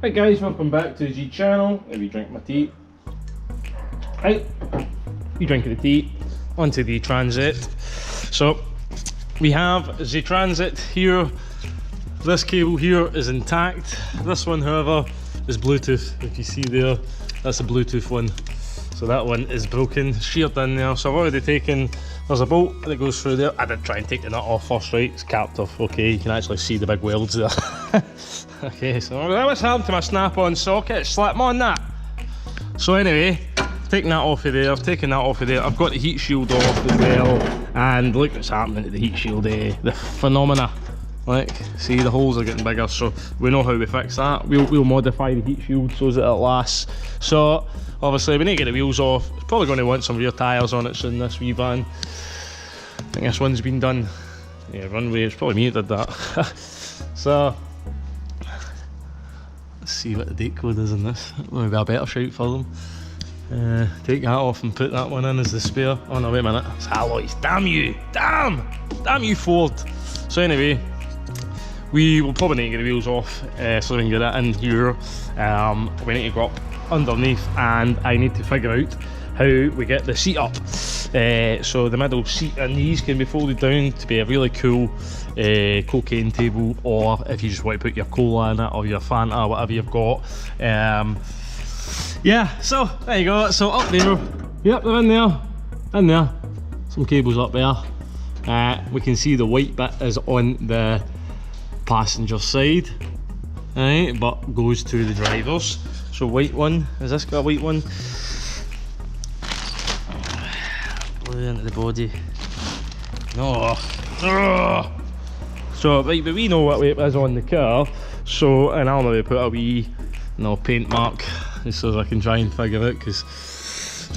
Hi guys, welcome back to the G channel. Let me drink my tea. Right, you drinking the tea. Onto the Transit. So we have the Transit here. This cable here is intact. This one, however, is Bluetooth. If you see there, that's a Bluetooth one. So that one is broken, sheared in there. So I've already taken, there's a bolt that goes through there. I did try and take the nut off first, right? It's capped off, okay. You can actually see the big welds there. Okay, so what's happened to my snap-on socket? Slap on that. So anyway, taking that off of there, I've taken that off of there. I've got the heat shield off as well. And look what's happening to the heat shield, the phenomena. Like, see, the holes are getting bigger, so we know how we fix that. We'll modify the heat shield so that it lasts. So obviously we need to get the wheels off. It's probably going to want some rear tyres on it soon, this wee van. I think this one's been done. Yeah, runway, it's probably me that did that. So let's see what the date code is in this. Maybe a better shout for them. Take that off and put that one in as the spare. Oh no, wait a minute, it's alloys. Damn you! Damn you, Ford! So anyway, we will probably need to get the wheels off so we can get that in here. We need to go up underneath and I need to figure out how we get the seat up. So the middle seat and these can be folded down to be a really cool cocaine table, or if you just want to put your cola in it or your Fanta or whatever you've got. Yeah, so there you go. So up there, yep, they're in there, some cables up there. We can see the white bit is on the passenger side, right, but goes to the drivers. So white one, has this got a white one? Blue into the body. No. So right, but we know what weight is on the car. So, and I'll maybe put a wee paint mark just so I can try and figure it, because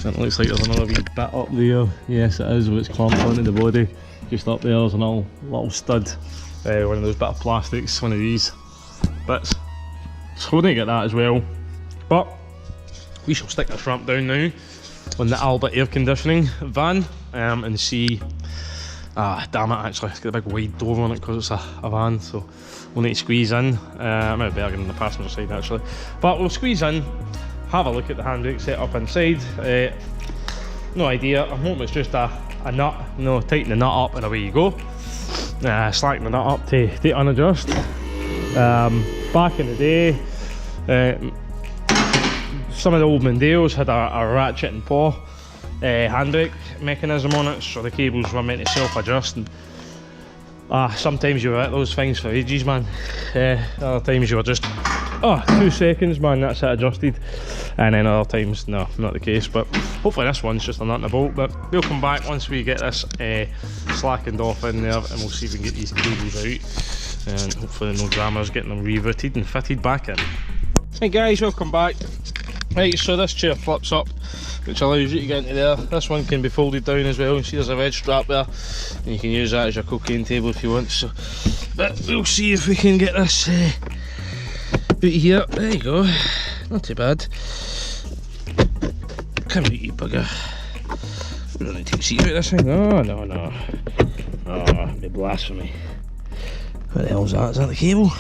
it looks like there's another wee bit up there. Yes, it is, where it's clamped onto the body. Just up there, there's a little stud. One of those bit of plastics, one of these bits. So we're going to get that as well. But we shall stick this ramp down now on the Alba air conditioning van and see. Damn it, actually, it's got a big wide door on it because it's a van, so we'll need to squeeze in. Maybe better on the passenger side actually. But we'll squeeze in, have a look at the handbrake set up inside. No idea, I'm hoping it's just a nut. No, tighten the nut up and away you go. Slacken the nut up to unadjust. Back in the day, some of the old Mondeos had a ratchet and paw handbrake mechanism on it, so the cables were meant to self-adjust. And sometimes you were at those things for ages, man. Other times you were just 2 seconds, man, that's it, adjusted. And then other times, no, not the case. But hopefully this one's just a nut and a bolt. But we'll come back once we get this slackened off in there, and we'll see if we can get these cables out. And hopefully no dramas getting them rerouted and fitted back in. Hey guys, welcome back. Right, so this chair flips up, which allows you to get into there. This one can be folded down as well. You see there's a red strap there, and you can use that as your cocaine table if you want. So, but we'll see if we can get this out here. There you go, not too bad. Come out, you bugger. We don't need to take a seat out this thing. No. Oh, be blasphemy. What the hell's that? Is that the cable?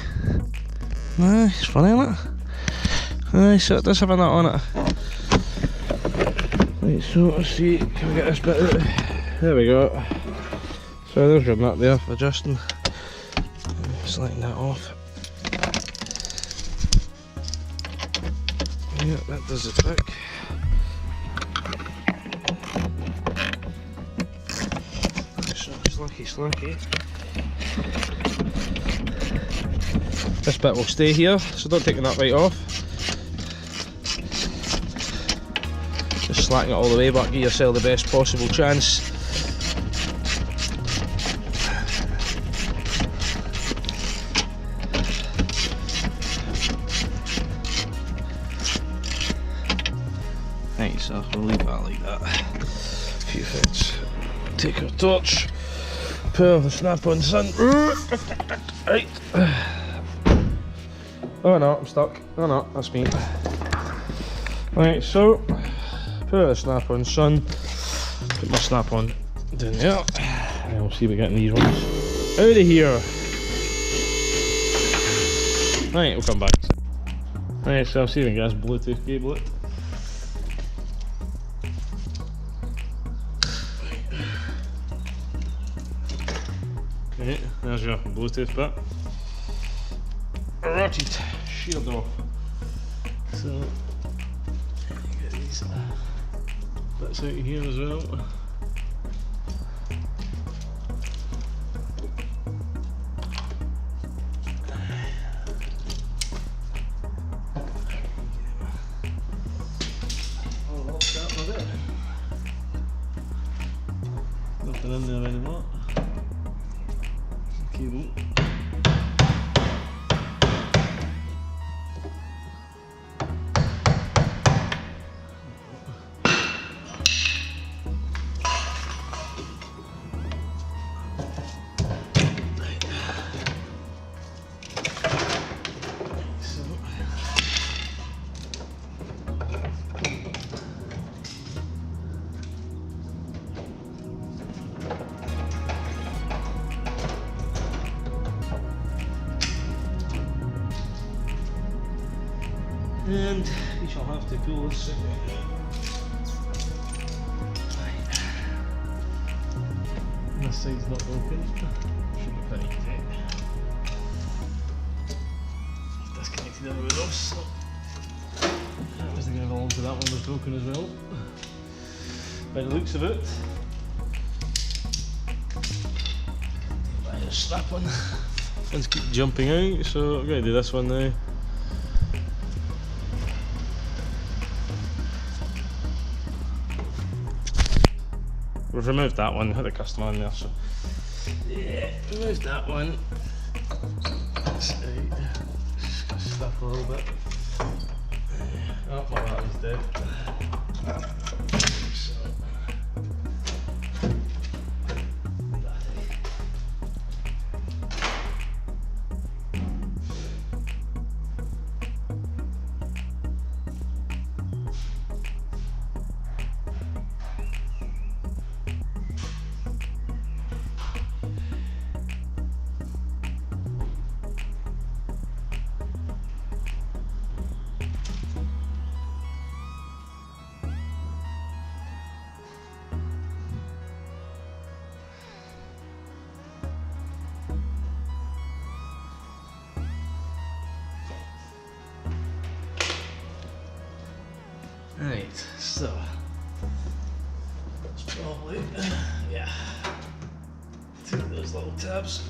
Nah, it's funny, isn't it? Aye, so it does have a nut on it. Right, so let's see, can we get this bit out? There we go. So there's your nut there for adjusting. Sliding that off. Yeah, that does the trick. Slacky. This bit will stay here, so don't take the nut right off. Just slacken it all the way back, give yourself the best possible chance. Right, so we'll leave that like that. A few things. Take our torch, pull the snap-on sun. Right. Oh no, I'm stuck. Oh no, that's me. Right, so put the snap-on sun, put my snap-on down there, and we'll see if we're getting these ones out of here. Right, we'll come back. Right, so I'll see if I can get this Bluetooth cable it. Right, there's your Bluetooth bit. Rotted shield off. So get these bits out of here as well. Nothing in there anymore. Cable. And you shall have to pull this thing out. This side's not broken. Should be pretty tight. Disconnected everyone else. So that was going to belong to that one was broken as well. By the looks of it. Right, strap one. Fins keep jumping out, so I'm going to do this one now. We've removed that one, had the customer in there, so yeah, removed that one. That's out. Just got stuck a little bit. Oh, my battery's dead. So, right, so it's probably, yeah, two of those little tabs.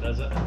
Does it? Right.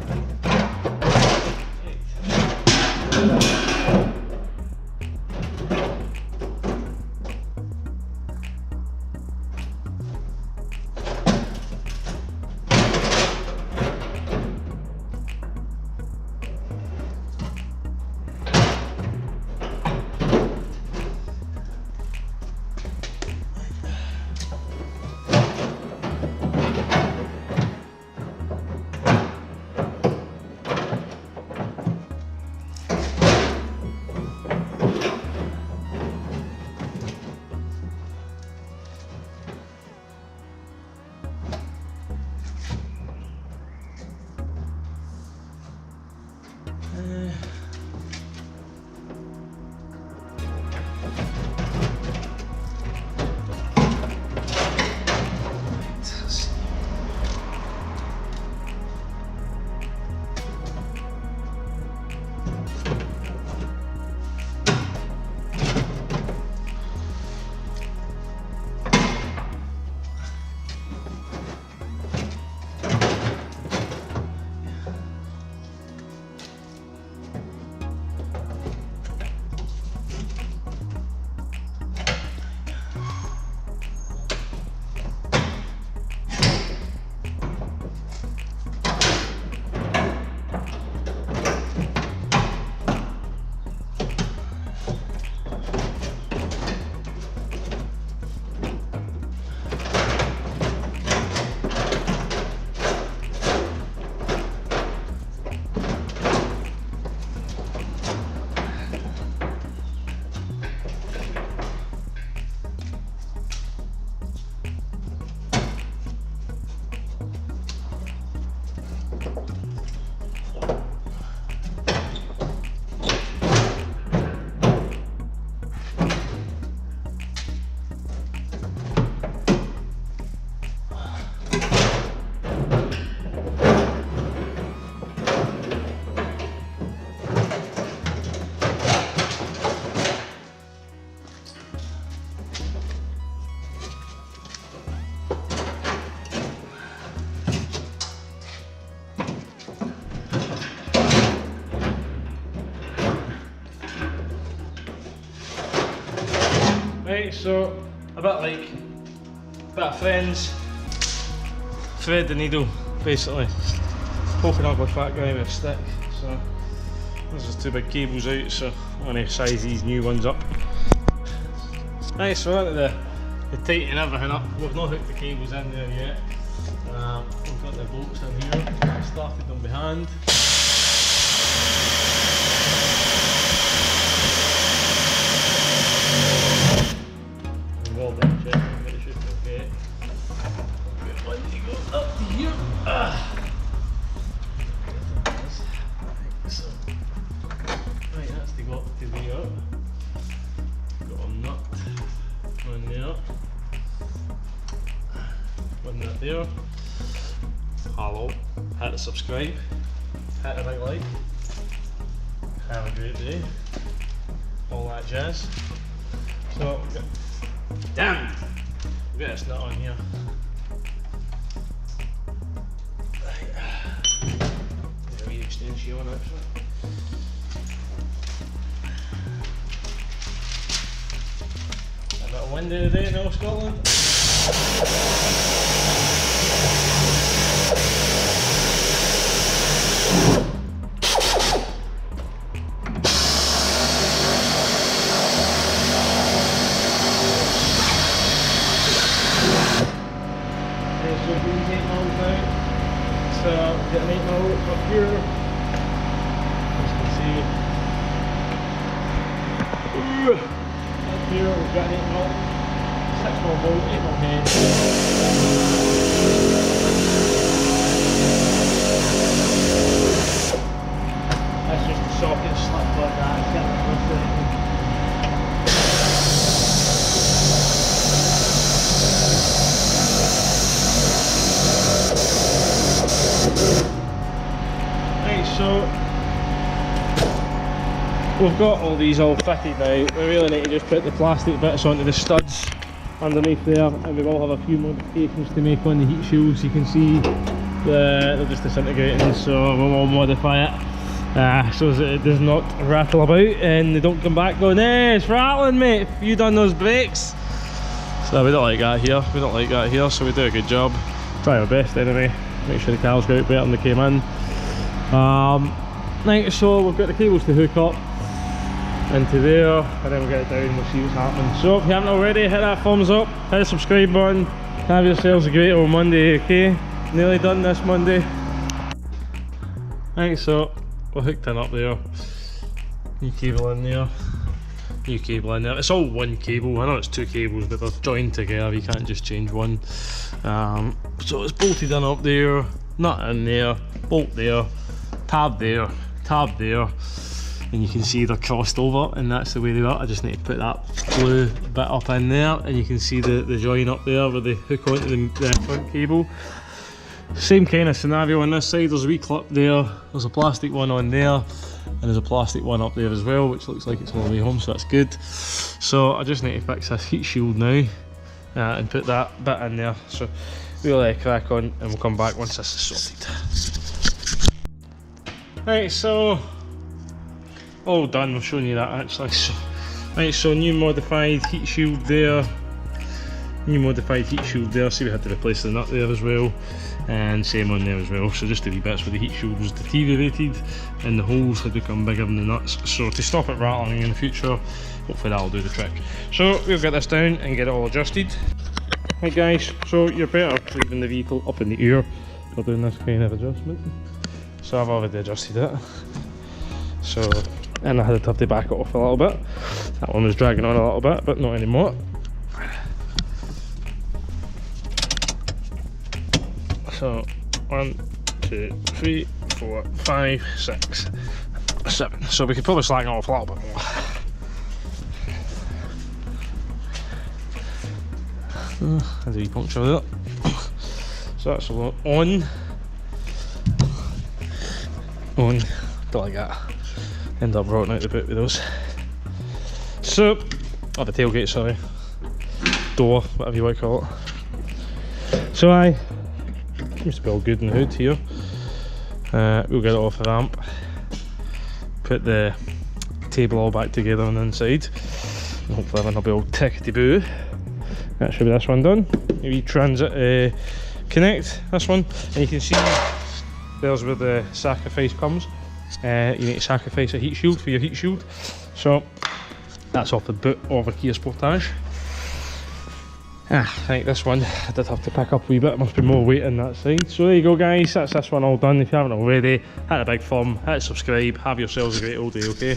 Right, so a bit like of Friends, thread the needle basically, poking up a fat guy with a stick. So there's just two big cables out, so I'm going to size these new ones up. Right, so onto the tightening everything up. We've not hooked the cables in there yet. We've got the bolts in here, I started them by hand. Well done, check, it should be okay. Get one to go up to here. So, right, that's to go up to there. Got a nut, one there, one nut there. Hello, hit the subscribe, hit the big like, have a great day, all that jazz. So, damn! We've got this nut on here. There's a wee extension on it. A bit of windy today in North Scotland. So we've got an 8 mil up here, as you can see. Up here we've got an 8 mil, 6 mil bolt, 8 mil head. That's just the socket slip like that, it's getting it with it. So we've got all these all fitted now. We really need to just put the plastic bits onto the studs underneath there, and we will have a few modifications to make on the heat shields. You can see they're just disintegrating, so we will modify it so that it does not rattle about and they don't come back going, hey, it's rattling, mate, have you done those brakes? So we don't like that here, so we do a good job. Try our best anyway, make sure the cars go out better than they came in. Right, so we've got the cables to hook up into there, and then we'll get it down and we'll see what's happening. So if you haven't already, hit that thumbs up, hit the subscribe button, have yourselves a great old Monday, okay? Nearly done this Monday. Right, so we're hooked in up there, new cable in there, new cable in there. It's all one cable, I know it's two cables but they're joined together, you can't just change one. So it's bolted in up there, nut in there, bolt there, tab there, and you can see they're crossed over, and that's the way they are. I just need to put that blue bit up in there, and you can see the join up there where they hook onto the front cable. Same kind of scenario on this side, there's a wee clip there, there's a plastic one on there, and there's a plastic one up there as well, which looks like it's all the way home, so that's good. So I just need to fix this heat shield now and put that bit in there. So we'll crack on and we'll come back once this is sorted. Right, so all done, we've shown you that actually. So, right, so new modified heat shield there, see we had to replace the nut there as well, and same on there as well. So just the wee bits where the heat shield was deteriorated and the holes had become bigger than the nuts, so to stop it rattling in the future, hopefully that'll do the trick. So we'll get this down and get it all adjusted. Right guys, so you're better leaving the vehicle up in the air for doing this kind of adjustment. So I've already adjusted it. So, and I had to have to back it off a little bit. That one was dragging on a little bit, but not anymore. So 1, 2, 3, 4, 5, 6, 7. So we could probably slacken it off a little bit more. There's a wee puncture there. So that's on. Don't like that. End up rotting out the boot with those. So, oh, the tailgate, sorry. Door, whatever you want to call it. So seems to be all good in the hood here. We'll get it off the ramp. Put the table all back together on the inside. Hopefully then I'll be all tickety-boo. That should be this one done. Maybe transit connect, this one. And you can see there's where the sacrifice comes. You need to sacrifice a heat shield for your heat shield. So that's off the boot of a Kia Sportage. I think this one I did have to pick up a wee bit, must be more weight in that side. So there you go guys, that's this one all done. If you haven't already, hit a big thumb, hit subscribe, have yourselves a great old day, okay?